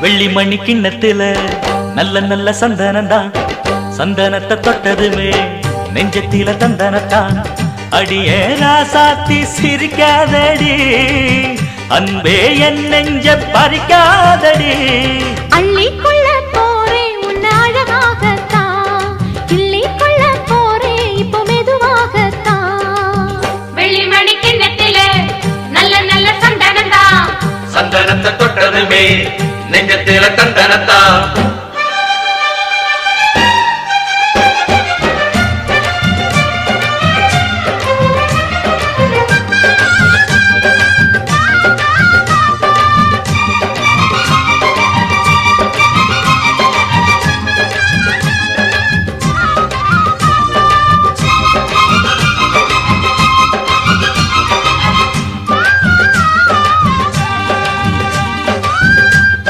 வெள்ளி மணி கிண்ணத்துல நல்ல நல்ல சந்தனந்தான், சந்தனத்தை தொட்டதுமே நெஞ்சத்தில தந்தனத்தான். அடியே ராசாத்தி சிரிக்காதடி, அன்பே என் நெஞ்ச பறிக்காதடி. அள்ளிக்கொள்ள போரே உன்னை அழகாகத்தான், கிள்ளிக்கொள்ள போரே இப்போ மெதுவாகத்தான். வெள்ளிமணி கிண்ணத்தில நல்ல நல்ல சந்தனந்தான், சந்தனத்தை தொட்டதுமே நெஞ்சத்தில தந்தனத்தான்.